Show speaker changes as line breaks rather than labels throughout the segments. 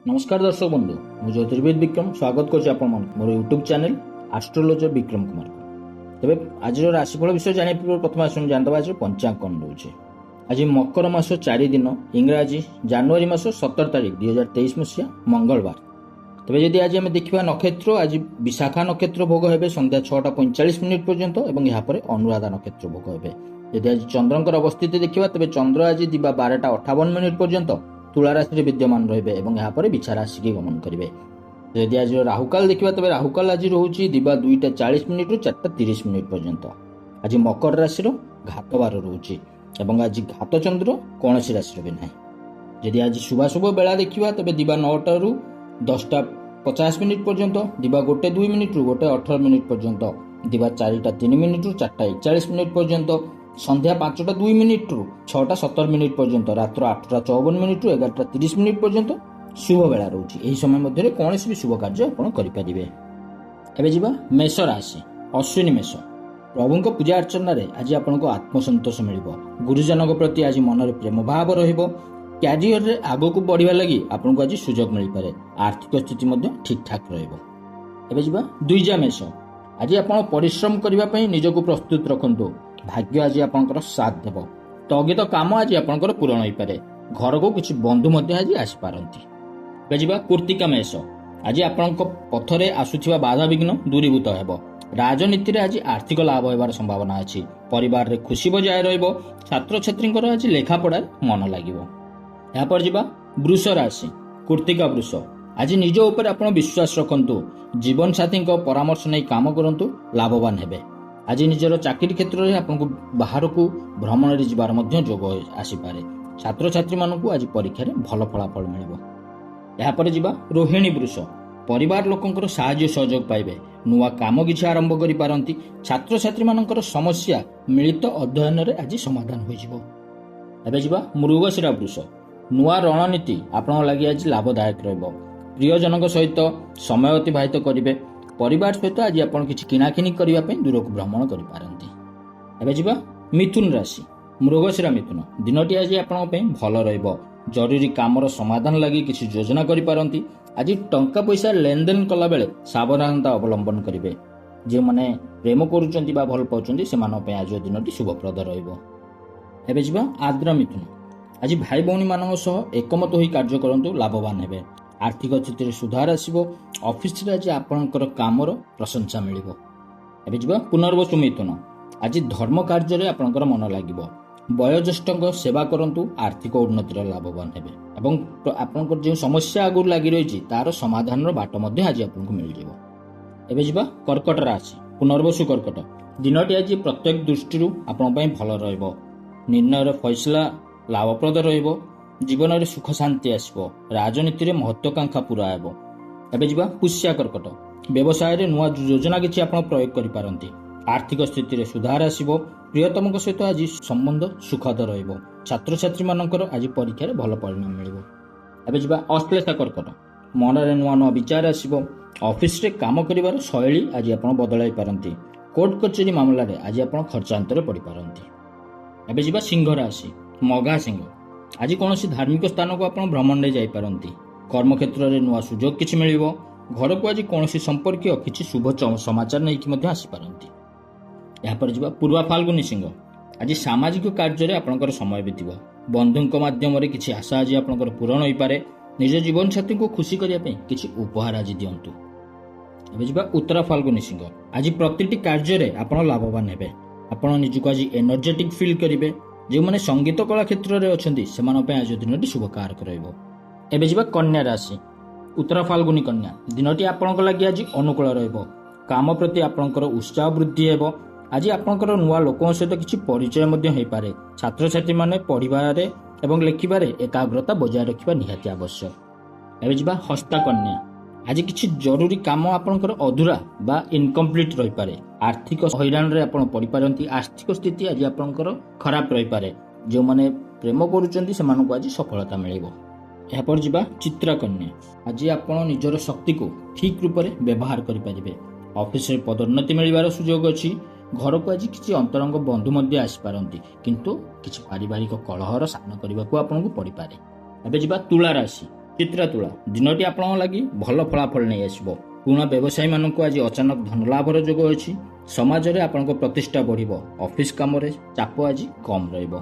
नमस्कार दर्शक बंधु मु ज्योतिर्विद विक्रम स्वागत करुच्ची मोर YouTube channel astrologer Vikram Kumar को। तेज आज राशिफल विषय जाना पूर्व प्रथम आसने जानवा आज पंचांग कौन रोचे। आज मकर मास 4 दिन इंग्राजी जनवरी मास 17 तारिख 2023 मसीहा मंगलवार। तेज जदि आज आम देखा नक्षत्र आज विशाखा नक्षत्र भोग हे संध्या 6:45 पर्यंत और यापर अनुराधा नक्षत्र भोग हे। यदि आज चंद्रकर अवस्थिति देखा तेज चंद्र आज दिवा 12:58 पर्यंत तुला राशि विद्यमान रहिबे एवं यहाँ पर बिछा राशि की गमन करेंगे। यदि आज राहुकाल देखा तेज राहुकाल आज रोचे दिवा 2:40 रु 4:30 पर्यंत। आज मकर राशि घात बार रोचे और आज घात चंद्र कौन राशि भी ना। यदि आज शुभाशुभ बेला देखा तेज दिवा 9 रु 10:50 पर्यंत, दिवा 1:02 रु 1:18 पर्यंत, दिवा 4:03 रु 4:41 पर्यंत, संध्या 5:02 रु 6:17 पर्यंत, रात्र 8:54 रु 11:30 पर्यंत शुभ बेला रोचे। यही समय मध्य कौन भी शुभ कार्य आप करेंगे। एवं जीवा मेष राशि अश्विनी मेष। प्रभु पूजा अर्चन आज आपको आत्मसंतोष मिल, गुरुजन प्रति आज मन में प्रेम भाव क्यारियर रे आगो को बढ़िया लगी आपको आज सुजोग मिल पारे। आर्थिक स्थिति ठीक ठाक रहा। द्विजा मेष। आज आप परिश्रम करने निजक प्रस्तुत रखु, भाग्य आज आपंकर साथ देव, स्थगित काम आज आपंकर पूरण हो पारे। घर को किसी बंधु आज आसीपारती। कृत्तिका मेष। आज आपण पथरे आसुथिबा बाधा विघ्न दूरीभूत हेब। राजनीति रे आज आर्थिक लाभ होबार संभावना अछि। परिवार रे खुशी बजाय रहिबो। छात्र छात्री आज लेखा पढ़ा मन लागिबो। यहाँ पर जीवा वृष राशि कृत्तिका वृष। आज निज उपर आपण विश्वास रखंतु, जीवन साथी परामर्श नहीं काम करंतु, लाभवान हेबे। आज निजर चाकरी क्षेत्र में आपको बाहर को भ्रमण जीवार जोग आसीपारे। छात्र छात्री मानू आज परीक्षा भल फलाफल मिल। यापर जीवा रोहिणी वृष। परिवार लोकंकर साहाय्य सहयोग पाइबे, नुआ काम किछि आरंभ करि पारंती। छात्र छात्री मानकर समस्या मिलित अध्ययन रे आज समाधान होई जिवो। एबे जीवा मृगशिरा वृष। नुआ रणनीति आपण लागि आज लाभदायक रहबो। प्रियजनक सहित समय अतिबाहित करिवे। परिवार सहित आज आपण किछि किनाकिनी करिवा पई दूर को भ्रमण करि पारंती। एबे जीवा मिथुन राशि मृगशिरा मिथुन। दिनटी आज आपण पई भल रहबो। जरूरी कामर समाधान लगी किसी योजना करि पारंती। आज टंका पैसा लेनदेन कला बेले सावधानता अवलंबन करिवे। जे माने प्रेम करूचंती बा भल पाउचंती सेमान पई आज दिनटी शुभप्रद रहबो। एबे जीवा आद्र मिथुन। आज भाई भौणी मानक सह एकमत होई कार्य करंतु, लाभवान हेबे। आर्थिक स्थिति सुधार आसिबो। ऑफिस रे आज आपनकर कामर प्रशंसा मिलिबो। एबे जीवा पुनर्वसु मिथुन। आज धर्म कार्य रे आपनकर मन लागिबो। वयोज्येष्ठक सेवा करंतु, आर्थिक उन्नतिर लाभवान हेबे एवं आपनकर जे समस्या आगुर लागि रहिछि तार समाधान रो बाट मध्ये आज आपनको मिल जिवो। एबे जीवा कर्कट राशि पुनर्वसु कर्कट। दिनटी आज प्रत्येक दृष्टि आपण पई भल रहइबो। निर्णय रे फैसला लाभप्रद रहिबो। जीवन रे सुख शांति आसिबो। राजनीति रे महत्वाकांक्षा पूरा हेबो। एबे जीवा पुष्या कर्कट। व्यवसाय रे नुआ योजना किछि आपण प्रयोग करि पारंती। आर्थिक स्थिति रे सुधार आसिबो। प्रियतम सहित आज संबंध सुखद रहिबो। छात्र छात्री मानकर आज परीक्षा रे भल परिणाम मिलिबो। एबे जीवा अश्लेषा कर्कट। मन रे नुआ नुआ विचार आसिबो। ऑफिस रे काम करिवार शैली आज आपण बदलाई पारंती। कोर्ट कचेरी मामला रे आज आपण खर्चांतर पड़ी पारंती। एबे जीवा सिंह राशि मघा सिंह। आज कौनसी धार्मिक स्थान को आपण भ्रमण रे जाई पारंती। कर्म क्षेत्र रे नुआ सुजोग किछि मिलिबो। घर को आज कौनसी संपर्कीय किछि शुभ समाचार नै कि मध्य आसी पारंती। यहाँ पर जीवा पूर्वा फाल्गुनी सिंह। आज सामाजिक कार्य रे आपनकर समय बीतिबो। बंधुक माध्यम रे किछि आशा आज आपनकर पूरण होई पारे। निज जीवन साथी को खुशी करिया पई किछि उपहार आज दियंतु। एबे जीवा उत्तरा फाल्गुनी सिंह। आज प्रतिटी कार्य रे आपण लाभवान हेबे। आपण निजको आज एनर्जेटिक फील करिवे। जो माने संगीत कला क्षेत्र रे अछंती सेमान पे आज दिनटी शुभ कारक रहइबो। एबे जीवा कन्या राशि उत्तरा फाल्गुनी कन्या। दिनटी आपनक लागि आज अनुकूल रहइबो। काम प्रति आपनकर उत्साह वृद्धि हेबो। आज आपनकर नुआ लोकन सहित किछि परिचय मध्ये होई पारे। छात्र छात्री माने पढिबारे एवं लेखिबारे एकाग्रता बजाय रखिबा निहाती आवश्यक। एबे जीवा हस्ता कन्या। आज किछि जरूरी काम आपनकर अधूरा बा इनकम्प्लीट रही पारे। आर्थिक हैरान रे आपण पड़ी पारंती। आर्थिक स्थिति आज आपनकर खराब रही पारे। जो माने प्रेम करूचंती सेमानकु आज सफलता मिलिबो। यहाँ पर जीवा चित्रा कन्या। आज आपण निजर शक्ति को ठीक रूप से व्यवहार करि परिबे। ऑफिस रे पदोन्नति मिलिबार सुयोग अछि। घर को आज किछि अंतरंग बंधु मध्ये आसी पारंती, किंतु किछि पारिवारिक कलहर सामना करबाकू आपनकु पड़ी पारे। एबे जीवा तुला राशि ଚିତ୍ରା ତୁଳା ଦିନଟି ଆପଣଙ୍କ ଲାଗି ଭଲ ଫଳାଫଳ ନେଇ ଆସିବ। ପୁରୁଣା ବ୍ୟବସାୟୀମାନଙ୍କୁ ଆଜି ଅଚାନକ ଧନଲାଭର ଯୋଗ ଅଛି। ସମାଜରେ ଆପଣଙ୍କ ପ୍ରତିଷ୍ଠା ବଢ଼ିବ। ଅଫିସ କାମରେ ଚାପ ଆଜି କମ୍ ରହିବ।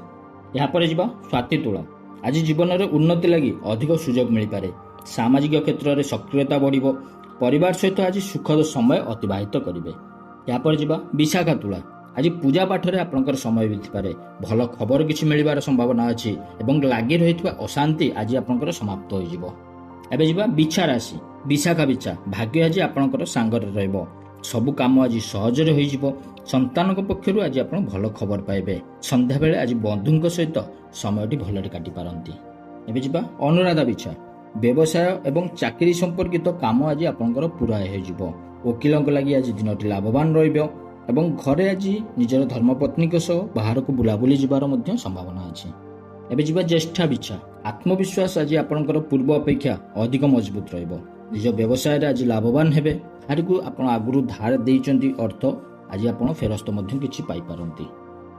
ଏହାପରେ ଯିବା ସ୍ୱାତି ତୁଳା। ଆଜି ଜୀବନରେ ଉନ୍ନତି ଲାଗି ଅଧିକ ସୁଯୋଗ ମିଳିପାରେ। ସାମାଜିକ କ୍ଷେତ୍ରରେ ସକ୍ରିୟତା ବଢ଼ିବ। ପରିବାର ସହିତ ଆଜି ସୁଖଦ ସମୟ ଅତିବାହିତ କରିବେ। ଏହାପରେ ଯିବା ବିଶାଖା ତୁଳା। ଆଜି ପୂଜା ପାଠରେ ଆପଣଙ୍କର ସମୟ ବିତିପାରେ। ଭଲ ଖବର କିଛି ମିଳିବାର ସମ୍ଭାବନା ଅଛି ଏବଂ ଲାଗି ରହିଥିବା ଅଶାନ୍ତି ଆଜି ଆପଣଙ୍କର ସମାପ୍ତ ହୋଇଯିବ। ଏବେ ଯିବା ବିଛା ରାଶି। ବିଶାଖା ବିଛା ଭାଗ୍ୟ ଆଜି ଆପଣଙ୍କର ସାଙ୍ଗରେ ରହିବ। ସବୁ କାମ ଆଜି ସହଜରେ ହୋଇଯିବ। ସନ୍ତାନଙ୍କ ପକ୍ଷରୁ ଆଜି ଆପଣ ଭଲ ଖବର ପାଇବେ। ସନ୍ଧ୍ୟାବେଳେ ଆଜି ବନ୍ଧୁଙ୍କ ସହିତ ସମୟଟି ଭଲରେ କାଟିପାରନ୍ତି। ଏବେ ଯିବା ଅନୁରାଧା ବିଛା। ବ୍ୟବସାୟ ଏବଂ ଚାକିରି ସମ୍ପର୍କିତ କାମ ଆଜି ଆପଣଙ୍କର ପୁରା ହୋଇଯିବ। ଓକିଲଙ୍କ ଲାଗି ଆଜି ଦିନଟି ଲାଭବାନ ରହିବ ଏବଂ ଘରେ ଆଜି ନିଜର ଧର୍ମପତ୍ନୀଙ୍କ ସହ ବାହାରକୁ ବୁଲାବୁଲି ଯିବାର ମଧ୍ୟ ସମ୍ଭାବନା ଅଛି। ଏବେ ଯିବା ଜ୍ୟେଷ୍ଠା ବିଛା। ଆତ୍ମବିଶ୍ୱାସ ଆଜି ଆପଣଙ୍କର ପୂର୍ବ ଅପେକ୍ଷା ଅଧିକ ମଜବୁତ ରହିବ। ନିଜ ବ୍ୟବସାୟରେ ଆଜି ଲାଭବାନ ହେବେ। କାହାରିକୁ ଆପଣ ଆଗରୁ ଧାର ଦେଇଛନ୍ତି ଅର୍ଥ ଆଜି ଆପଣ ଫେରସ୍ତ ମଧ୍ୟ କିଛି ପାଇପାରନ୍ତି।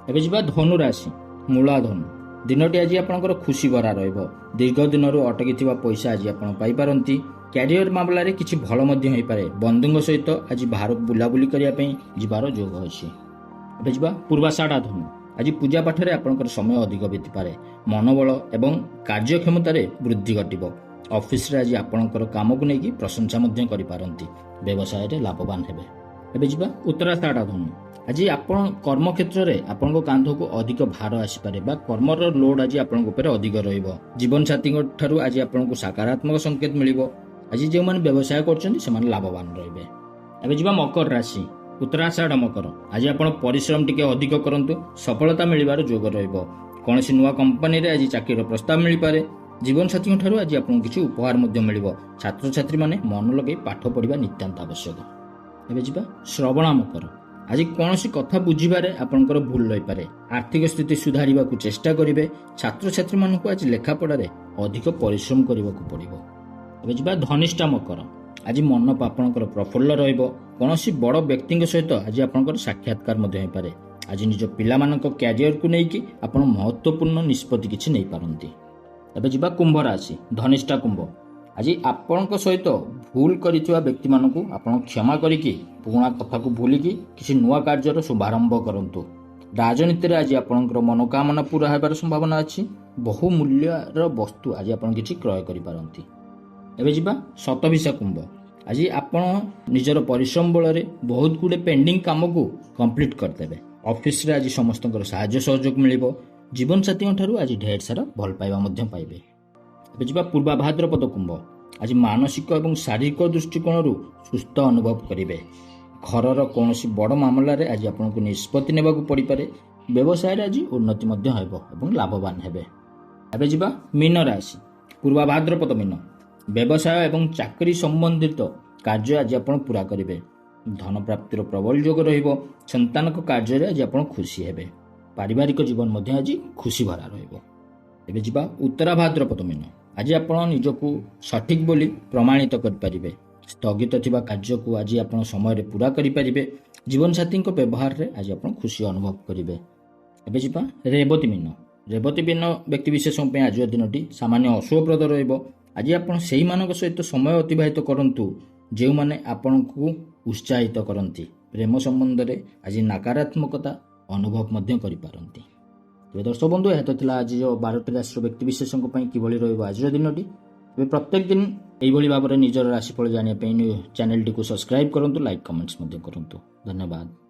ଏବେ ଯିବା ଧନୁ ରାଶି। ମୂଳାଧନ ଦିନଟି ଆଜି ଆପଣଙ୍କର ଖୁସି ଭରା ରହିବ। ଦୀର୍ଘ ଦିନରୁ ଅଟକିଥିବା ପଇସା ଆଜି ଆପଣ ପାଇପାରନ୍ତି। କ୍ୟାରିୟର ମାମଲାରେ କିଛି ଭଲ ମଧ୍ୟ ହୋଇପାରେ। ବନ୍ଧୁଙ୍କ ସହିତ ଆଜି ବାହାରକୁ ବୁଲାବୁଲି କରିବା ପାଇଁ ଯିବାର ଯୋଗ ଅଛି। ଏବେ ଯିବା ପୂର୍ବାଷାଢ଼ା ଧନୁ। ଆଜି ପୂଜା ପାଠରେ ଆପଣଙ୍କର ସମୟ ଅଧିକ ବିତିପାରେ। ମନୋବଳ ଏବଂ କାର୍ଯ୍ୟକ୍ଷମତାରେ ବୃଦ୍ଧି ଘଟିବ। ଅଫିସରେ ଆଜି ଆପଣଙ୍କର କାମକୁ ନେଇକି ପ୍ରଶଂସା ମଧ୍ୟ କରିପାରନ୍ତି। ବ୍ୟବସାୟରେ ଲାଭବାନ ହେବେ। ଏବେ ଯିବା ଉତ୍ତରାଷାଢ଼ା ଧନୁ। ଆଜି ଆପଣ କର୍ମକ୍ଷେତ୍ରରେ ଆପଣଙ୍କ କାନ୍ଧକୁ ଅଧିକ ଭାର ଆସିପାରେ ବା କର୍ମର ଲୋଡ୍ ଆଜି ଆପଣଙ୍କ ଉପରେ ଅଧିକ ରହିବ। ଜୀବନସାଥୀଙ୍କ ଠାରୁ ଆଜି ଆପଣଙ୍କୁ ସକାରାତ୍ମକ ସଂକେତ ମିଳିବ। ଆଜି ଯେଉଁମାନେ ବ୍ୟବସାୟ କରୁଛନ୍ତି ସେମାନେ ଲାଭବାନ ରହିବେ। ଏବେ ଯିବା ମକର ରାଶି। ଉତ୍ତରାଷାଢ଼ ମକର। ଆଜି ଆପଣ ପରିଶ୍ରମ ଟିକେ ଅଧିକ କରନ୍ତୁ। ସଫଳତା ମିଳିବାର ଯୋଗ ରହିବ। କୌଣସି ନୂଆ କମ୍ପାନୀରେ ଆଜି ଚାକିରିର ପ୍ରସ୍ତାବ ମିଳିପାରେ। ଜୀବନସାଥୀଙ୍କ ଠାରୁ ଆଜି ଆପଣଙ୍କୁ କିଛି ଉପହାର ମଧ୍ୟ ମିଳିବ। ଛାତ୍ରଛାତ୍ରୀମାନେ ମନ ଲଗାଇ ପାଠ ପଢ଼ିବା ନିତାନ୍ତ ଆବଶ୍ୟକ। ଏବେ ଯିବା ଶ୍ରବଣା ମକର। ଆଜି କୌଣସି କଥା ବୁଝିବାରେ ଆପଣଙ୍କର ଭୁଲ ରହିପାରେ। ଆର୍ଥିକ ସ୍ଥିତି ସୁଧାରିବାକୁ ଚେଷ୍ଟା କରିବେ। ଛାତ୍ରଛାତ୍ରୀମାନଙ୍କୁ ଆଜି ଲେଖାପଢ଼ାରେ ଅଧିକ ପରିଶ୍ରମ କରିବାକୁ ପଡ଼ିବ। ଏବେ ଯିବା ଧନିଷ୍ଠା ମକର। ଆଜି ମନ ଆପଣଙ୍କର ପ୍ରଫୁଲ୍ଲ ରହିବ। କୌଣସି ବଡ଼ ବ୍ୟକ୍ତିଙ୍କ ସହିତ ଆଜି ଆପଣଙ୍କର ସାକ୍ଷାତକାର ମଧ୍ୟ ହୋଇପାରେ। ଆଜି ନିଜ ପିଲାମାନଙ୍କ କ୍ୟାରିୟରକୁ ନେଇକି ଆପଣ ମହତ୍ତ୍ୱପୂର୍ଣ୍ଣ ନିଷ୍ପତ୍ତି କିଛି ନେଇପାରନ୍ତି। ଏବେ ଯିବା କୁମ୍ଭ ରାଶି। ଧନିଷ୍ଠା କୁମ୍ଭ। ଆଜି ଆପଣଙ୍କ ସହିତ ଭୁଲ କରିଥିବା ବ୍ୟକ୍ତିମାନଙ୍କୁ ଆପଣ କ୍ଷମା କରିକି ପୁରୁଣା କଥାକୁ ଭୁଲିକି କିଛି ନୂଆ କାର୍ଯ୍ୟର ଶୁଭାରମ୍ଭ କରନ୍ତୁ। ରାଜନୀତିରେ ଆଜି ଆପଣଙ୍କର ମନୋକାମନା ପୁରା ହେବାର ସମ୍ଭାବନା ଅଛି। ବହୁ ମୂଲ୍ୟର ବସ୍ତୁ ଆଜି ଆପଣ କିଛି କ୍ରୟ କରିପାରନ୍ତି। ଏବେ ଯିବା ଶତଭିଷା କୁମ୍ଭ। ଆଜି ଆପଣ ନିଜର ପରିଶ୍ରମ ବଳରେ ବହୁତ ଗୁଡ଼ିଏ ପେଣ୍ଡିଂ କାମକୁ କମ୍ପ୍ଲିଟ୍ କରିଦେବେ। ଅଫିସରେ ଆଜି ସମସ୍ତଙ୍କର ସାହାଯ୍ୟ ସହଯୋଗ ମିଳିବ। ଜୀବନସାଥୀଙ୍କ ଠାରୁ ଆଜି ଢେର ସାରା ଭଲ ପାଇବା ମଧ୍ୟ ପାଇବେ। ଏବେ ଯିବା ପୂର୍ବା ଭାଦ୍ରପଦ କୁମ୍ଭ। ଆଜି ମାନସିକ ଏବଂ ଶାରୀରିକ ଦୃଷ୍ଟିକୋଣରୁ ସୁସ୍ଥ ଅନୁଭବ କରିବେ। ଘରର କୌଣସି ବଡ଼ ମାମଲାରେ ଆଜି ଆପଣଙ୍କୁ ନିଷ୍ପତ୍ତି ନେବାକୁ ପଡ଼ିପାରେ। ବ୍ୟବସାୟରେ ଆଜି ଉନ୍ନତି ମଧ୍ୟ ହେବ ଏବଂ ଲାଭବାନ ହେବେ। ଏବେ ଯିବା ମୀନ ରାଶି। ପୂର୍ବା ଭାଦ୍ରପଦ ମୀନ। ବ୍ୟବସାୟ ଏବଂ ଚାକିରି ସମ୍ବନ୍ଧିତ କାର୍ଯ୍ୟ ଆଜି ଆପଣ ପୁରା କରିବେ। ଧନ ପ୍ରାପ୍ତିର ପ୍ରବଳ ଯୋଗ ରହିବ। ସନ୍ତାନଙ୍କ କାର୍ଯ୍ୟରେ ଆଜି ଆପଣ ଖୁସି ହେବେ। ପାରିବାରିକ ଜୀବନ ମଧ୍ୟ ଆଜି ଖୁସି ଭରା ରହିବ। ଏବେ ଯିବା ଉତ୍ତରା ଭାଦ୍ରପଦ ମୀନ। ଆଜି ଆପଣ ନିଜକୁ ସଠିକ୍ ବୋଲି ପ୍ରମାଣିତ କରିପାରିବେ। ସ୍ଥଗିତ ଥିବା କାର୍ଯ୍ୟକୁ ଆଜି ଆପଣ ସମୟରେ ପୁରା କରିପାରିବେ। ଜୀବନସାଥୀଙ୍କ ବ୍ୟବହାରରେ ଆଜି ଆପଣ ଖୁସି ଅନୁଭବ କରିବେ। ଏବେ ଯିବା ରେବତୀ ମୀନ। ରେବତୀ ମୀନ ବ୍ୟକ୍ତିବିଶେଷଙ୍କ ପାଇଁ ଆଜିର ଦିନଟି ସାମାନ୍ୟ ଅଶୁଭପ୍ରଦ ରହିବ। ଆଜି ଆପଣ ସେହିମାନଙ୍କ ସହିତ ସମୟ ଅତିବାହିତ କରନ୍ତୁ ଯେଉଁମାନେ ଆପଣଙ୍କୁ ଉତ୍ସାହିତ କରନ୍ତି। ପ୍ରେମ ସମ୍ବନ୍ଧରେ ଆଜି ନକାରାତ୍ମକତା ଅନୁଭବ ମଧ୍ୟ କରିପାରନ୍ତି। ତେବେ ଦର୍ଶକ ବନ୍ଧୁ, ଏହା ତ ଥିଲା ଆଜିର 12ଟି ରାଶିର ବ୍ୟକ୍ତିବିଶେଷଙ୍କ ପାଇଁ କିଭଳି ରହିବ ଆଜିର ଦିନଟି। ତେବେ ପ୍ରତ୍ୟେକ ଦିନ ଏଇଭଳି ଭାବରେ ନିଜର ରାଶିଫଳ ଜାଣିବା ପାଇଁ ଚ୍ୟାନେଲଟିକୁ ସବସ୍କ୍ରାଇବ୍ କରନ୍ତୁ, ଲାଇକ୍ କମେଣ୍ଟସ୍ ମଧ୍ୟ କରନ୍ତୁ। ଧନ୍ୟବାଦ।